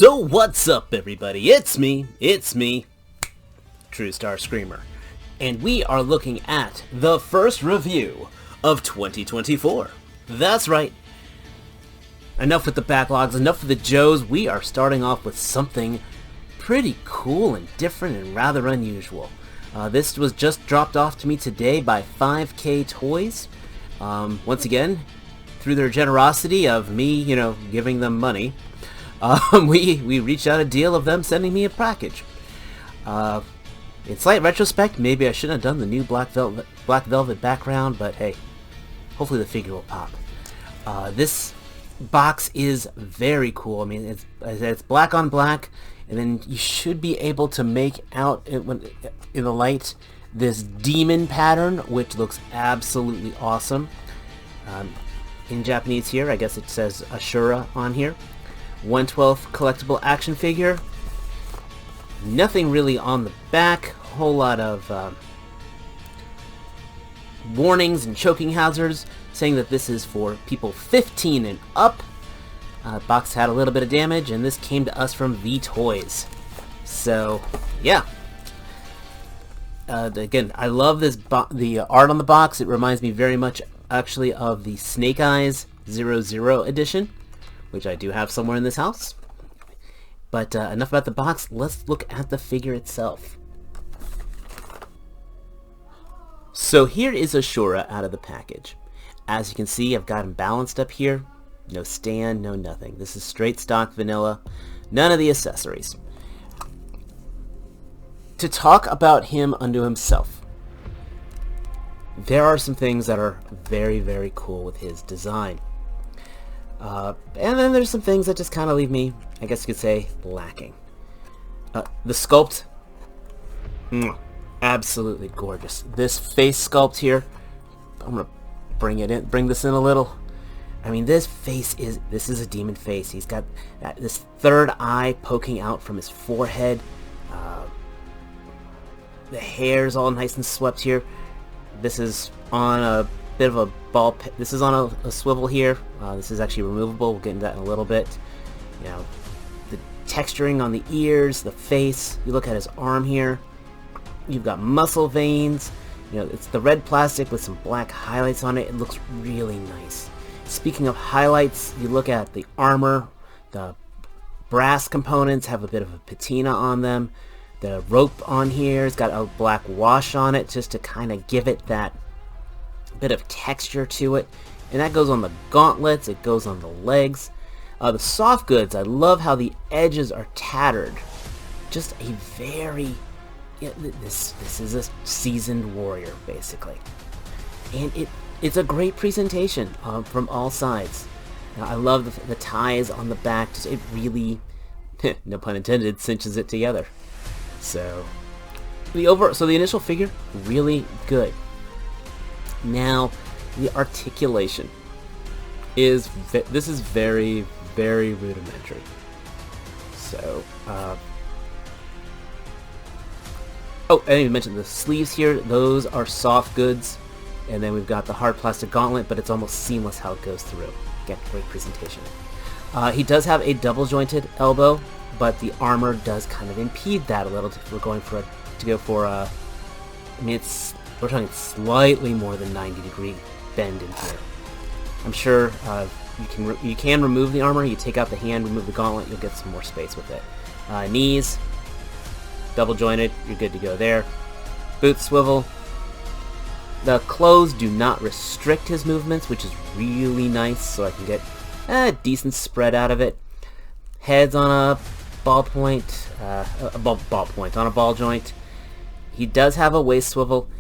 So what's up, everybody? It's me, True Star Screamer, and we are looking at the first review of 2024. That's right. Enough with the backlogs, enough with the Joes. We are starting off with something pretty cool and different and rather unusual. This was just dropped off to me today by 5K Once again, through their generosity of me, giving them money. We reached out a deal of them sending me a package. In slight retrospect, maybe I shouldn't have done the new black velvet background, but hey, hopefully the figure will pop. This box is very cool. I mean, it's black on black, and then you should be able to make out in the light this demon pattern, which looks absolutely awesome. In Japanese here, I guess it says Asura on here. 1/12 collectible action figure. Nothing really on the back. Whole lot of warnings and choking hazards saying that this is for people 15 and up. Box had a little bit of damage, and this came to us from VToys. So, yeah. Again, I love the art on the box. It reminds me very much, actually, of the Snake Eyes 00 edition, which I do have somewhere in this house. But enough about the box. Let's look at the figure itself. So here is Asura out of the package. As you can see, I've got him balanced up here. No stand, no nothing. This is straight stock vanilla. None of the accessories. To talk about him unto himself, there are some things that are very, very cool with his design. And then there's some things that just kind of leave me, I guess you could say, lacking. The sculpt, absolutely gorgeous. This face sculpt here, I'm gonna bring this in a little. I mean, this is a demon face. He's got this third eye poking out from his forehead. The hair's all nice and swept here. This is on a bit of a ball. This is on a swivel here. This is actually removable. We'll get into that in a little bit. The texturing on the ears, the face. You look at his arm here. You've got muscle veins. It's the red plastic with some black highlights on it. It looks really nice. Speaking of highlights, you look at the armor. The brass components have a bit of a patina on them. The rope on here has got a black wash on it just to kind of give it that bit of texture to it. And that goes on the gauntlets, it goes on the legs. The soft goods, I love how the edges are tattered. Just a very... this is a seasoned warrior, basically. And it's a great presentation from all sides. I love the ties on the back. It really, no pun intended, cinches it together. So the initial figure, really good. Now, the articulation is very, very rudimentary. So, I didn't even mention the sleeves here. Those are soft goods. And then we've got the hard plastic gauntlet, but it's almost seamless how it goes through. Again, great presentation. He does have a double jointed elbow, but the armor does kind of impede that a little if we're going for we're talking slightly more than 90-degree bend in here. I'm sure you can remove the armor. You take out the hand, remove the gauntlet, you'll get some more space with it. Knees, double jointed, you're good to go there. Boots swivel. The clothes do not restrict his movements, which is really nice, so I can get a decent spread out of it. Head's on a ball point, on a ball joint. He does have a waist swivel.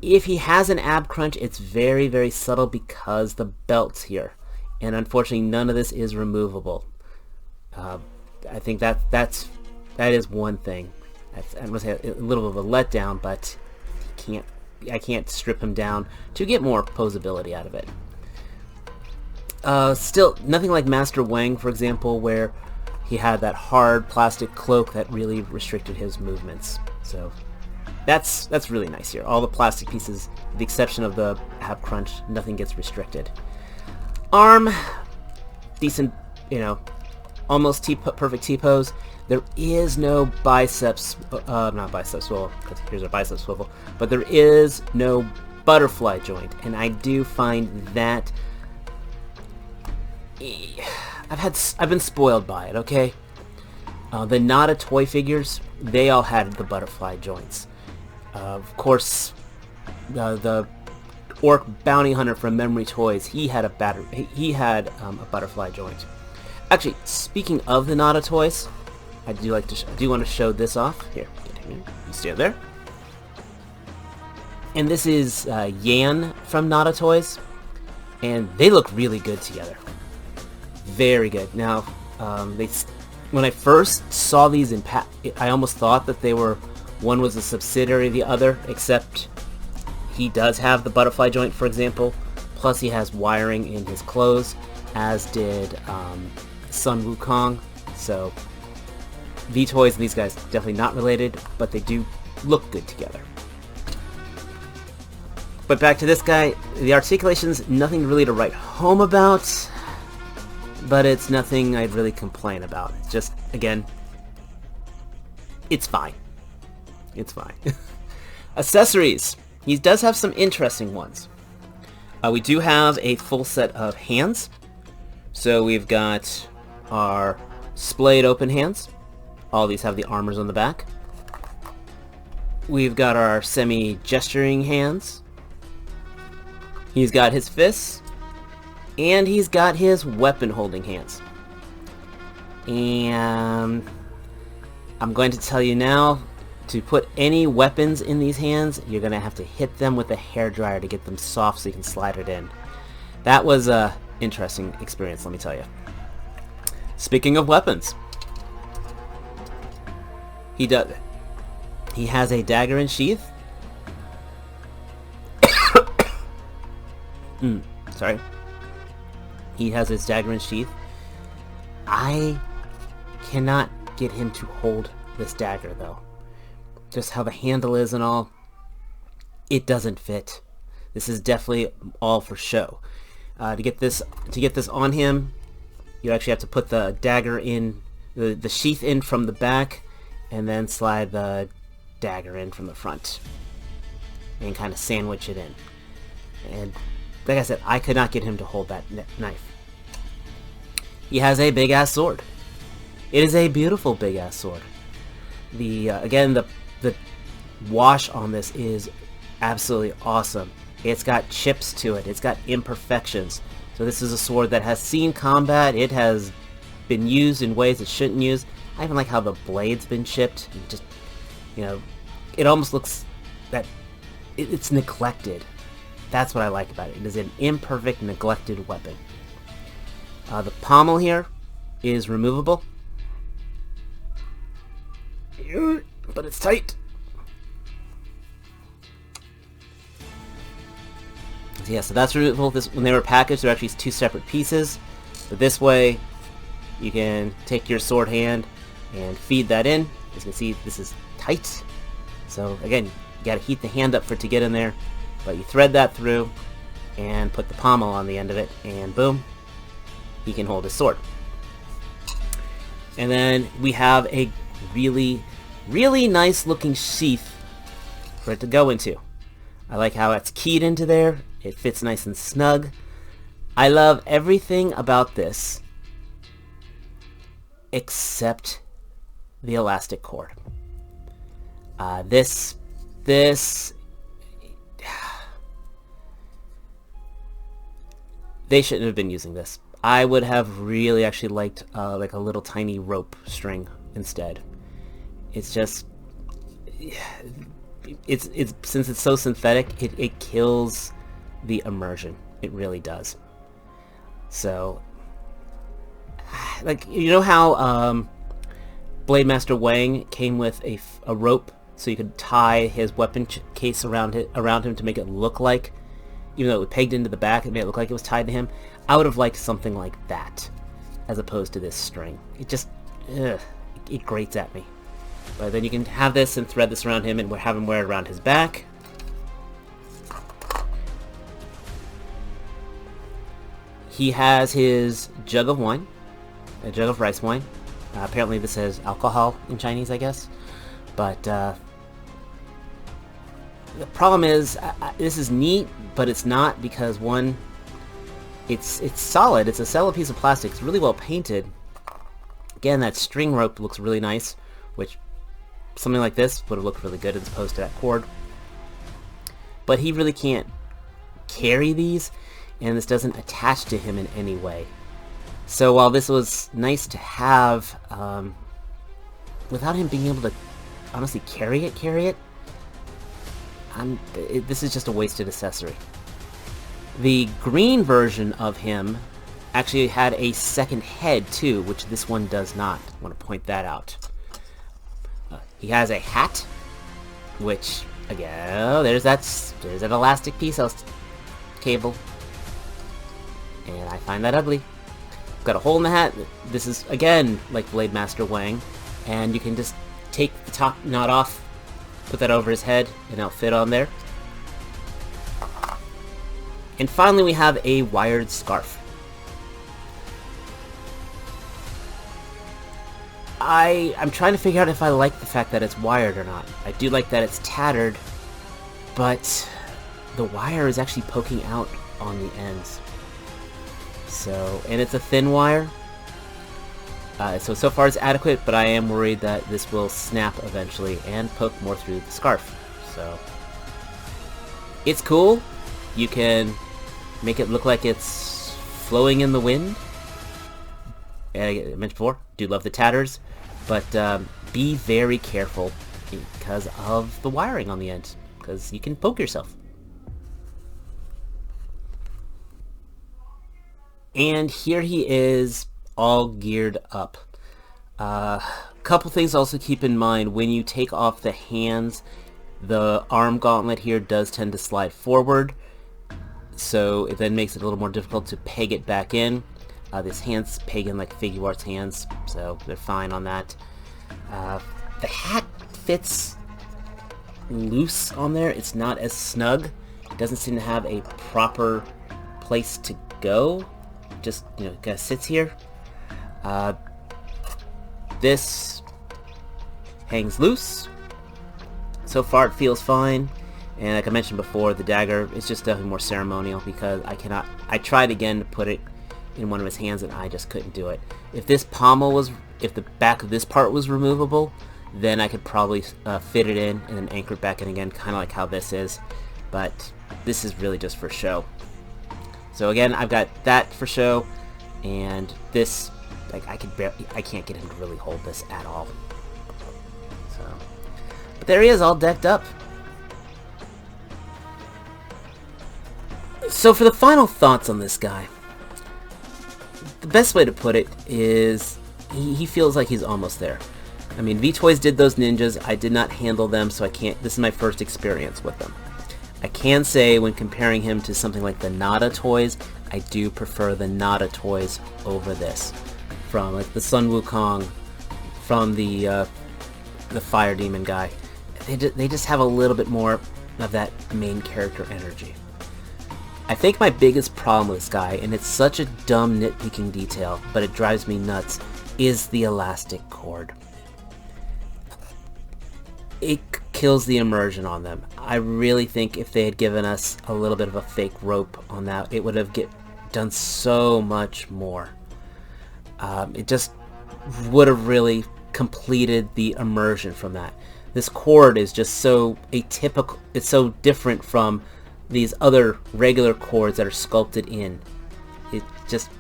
If he has an ab crunch, it's very, very subtle because the belt's here. And unfortunately, none of this is removable. I think that is one thing. I'm going to say a little bit of a letdown, but I can't strip him down to get more posability out of it. Still, nothing like Master Wang, for example, where he had that hard plastic cloak that really restricted his movements. So that's really nice here. All the plastic pieces, with the exception of the ab crunch, nothing gets restricted. Arm, decent, almost perfect T-pose. There is no biceps, not bicep swivel, because here's a bicep swivel, but there is no butterfly joint, and I do find that I've been spoiled by it, okay? The Nada toy figures, they all had the butterfly joints. Of course, the Orc Bounty Hunter from Memory Toys, he had a butterfly joint. Actually, speaking of the Nada toys, I do want to show this off. Here, you stand there. And this is Yan from Nada Toys, and they look really good together. Very good. Now, when I first saw these in I almost thought that one was a subsidiary of the other, except he does have the butterfly joint, for example, plus he has wiring in his clothes, as did Sun Wukong. So VToys and these guys definitely not related, but they do look good together. But back to this guy, the articulation's nothing really to write home about, but it's nothing I'd really complain about. It's just, again, it's fine. It's fine. Accessories. He does have some interesting ones. We do have a full set of hands. So we've got our splayed open hands. All these have the armors on the back. We've got our semi-gesturing hands. He's got his fists. And he's got his weapon-holding hands. And I'm going to tell you now, to put any weapons in these hands, you're going to have to hit them with a hairdryer to get them soft so you can slide it in. That was a interesting experience, let me tell you. Speaking of weapons, he has a dagger in sheath. Sorry. He has his dagger in sheath. I cannot get him to hold this dagger, though. Just how the handle is and all, it doesn't fit. This is definitely all for show. To get this on him, you actually have to put the dagger in, the sheath in from the back, and then slide the dagger in from the front, and kind of sandwich it in. And like I said, I could not get him to hold that knife. He has a big-ass sword. It is a beautiful big-ass sword. Again, the wash on this is absolutely awesome. It's got chips to it. It's got imperfections. So this is a sword that has seen combat. It has been used in ways it shouldn't use. I even like how the blade's been chipped. And just, it almost looks that it's neglected. That's what I like about it. It is an imperfect, neglected weapon. The pommel here is removable. But it's tight. So yeah, so that's removable. When they were packaged, they're actually two separate pieces. But this way, you can take your sword hand and feed that in. As you can see, this is tight. So again, you gotta heat the hand up for it to get in there. But you thread that through and put the pommel on the end of it, and boom, he can hold his sword. And then we have a really, really nice looking sheath for it to go into. I like how it's keyed into there. It fits nice and snug. I love everything about this except the elastic cord. This they shouldn't have been using this. I would have really actually liked like a little tiny rope string instead. It's just, it's since it's so synthetic, it kills the immersion. It really does. So, like, you know how Blade Master Wang came with a rope so you could tie his weapon case around him to make it look like, even though it was pegged into the back, it made it look like it was tied to him. I would have liked something like that, as opposed to this string. It just, it grates at me. But then you can have this and thread this around him and have him wear it around his back. He has his jug of wine. a jug of rice wine. Apparently this has alcohol in Chinese, I guess. But the problem is, this is neat, but it's not, because one, it's solid. It's a solid piece of plastic. It's really well painted. Again, that string rope looks really nice, which something like this would have looked really good as opposed to that cord. But he really can't carry these, and this doesn't attach to him in any way. So while this was nice to have, without him being able to honestly carry it, this is just a wasted accessory. The green version of him actually had a second head too, which this one does not. I want to point that out. He has a hat, which again, oh, there's that elastic piece cable, and I find that ugly. Got a hole in the hat. This is again like Blade Master Wang, and you can just take the top knot off, put that over his head, and it'll fit on there. And finally we have a wired scarf. I'm trying to figure out if I like the fact that it's wired or not. I do like that it's tattered, but the wire is actually poking out on the ends. So, and it's a thin wire. So far it's adequate, but I am worried that this will snap eventually and poke more through the scarf. So, it's cool. You can make it look like it's flowing in the wind. And I mentioned before, do love the tatters, but be very careful because of the wiring on the end, because you can poke yourself. And here he is, all geared up. Couple things also keep in mind: when you take off the hands, the arm gauntlet here does tend to slide forward, so it then makes it a little more difficult to peg it back in. This hand's pegging like Figure Arts hands, so they're fine on that. The hat fits loose on there. It's not as snug. It doesn't seem to have a proper place to go. Just, kind of sits here. This hangs loose. So far it feels fine. And like I mentioned before, the dagger is just definitely more ceremonial because I tried again to put it in one of his hands and I just couldn't do it. If the back of this part was removable, then I could probably fit it in and then anchor it back in again, kind of like how this is. But this is really just for show. So again, I've got that for show, and this, like, I can't get him to really hold this at all. But there he is, all decked up. So for the final thoughts on this guy, the best way to put it is he feels like he's almost there. I mean, VToys did those ninjas. I did not handle them, so I can't. This is my first experience with them. I can say when comparing him to something like the Nada toys, I do prefer the Nada toys over this. From like the Sun Wukong, from the Fire Demon guy. They just have a little bit more of that main character energy. I think my biggest problem with this guy, and it's such a dumb nitpicking detail, but it drives me nuts, is the elastic cord. It kills the immersion on them. I really think if they had given us a little bit of a fake rope on that, it would have done so much more. It just would have really completed the immersion from that. This cord is just so atypical. It's so different from these other regular cords that are sculpted in. It just,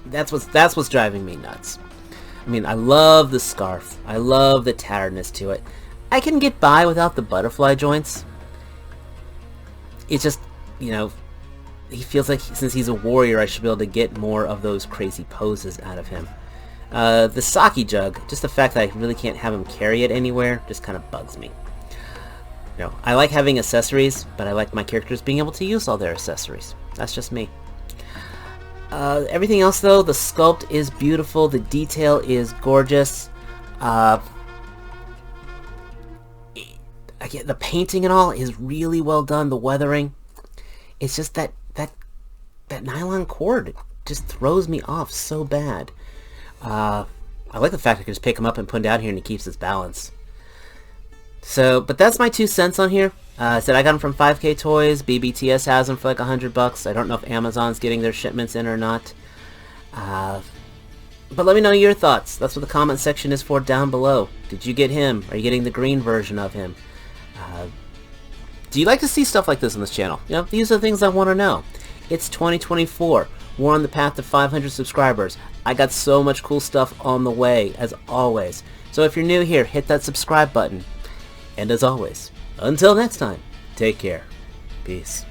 that's what's driving me nuts. I mean, I love the scarf. I love the tatteredness to it. I can get by without the butterfly joints. It's just, he feels like since he's a warrior, I should be able to get more of those crazy poses out of him. The sake jug, just the fact that I really can't have him carry it anywhere, just kind of bugs me. I like having accessories, but I like my characters being able to use all their accessories. That's just me. Everything else, though, the sculpt is beautiful, the detail is gorgeous. Again, the painting and all is really well done. The weathering, it's just that nylon cord just throws me off so bad. I like the fact I can just pick him up and put him down here and he keeps his balance. So, but that's my 2 cents on here. I said I got them from 5K Toys. BBTS has them for like $100. I don't know if Amazon's getting their shipments in or not. But let me know your thoughts. That's what the comment section is for down below. Did you get him? Are you getting the green version of him? Do you like to see stuff like this on this channel? You know, these are the things I want to know. It's 2024. We're on the path to 500 subscribers. I got so much cool stuff on the way, as always. So if you're new here, hit that subscribe button. And as always, until next time, take care. Peace.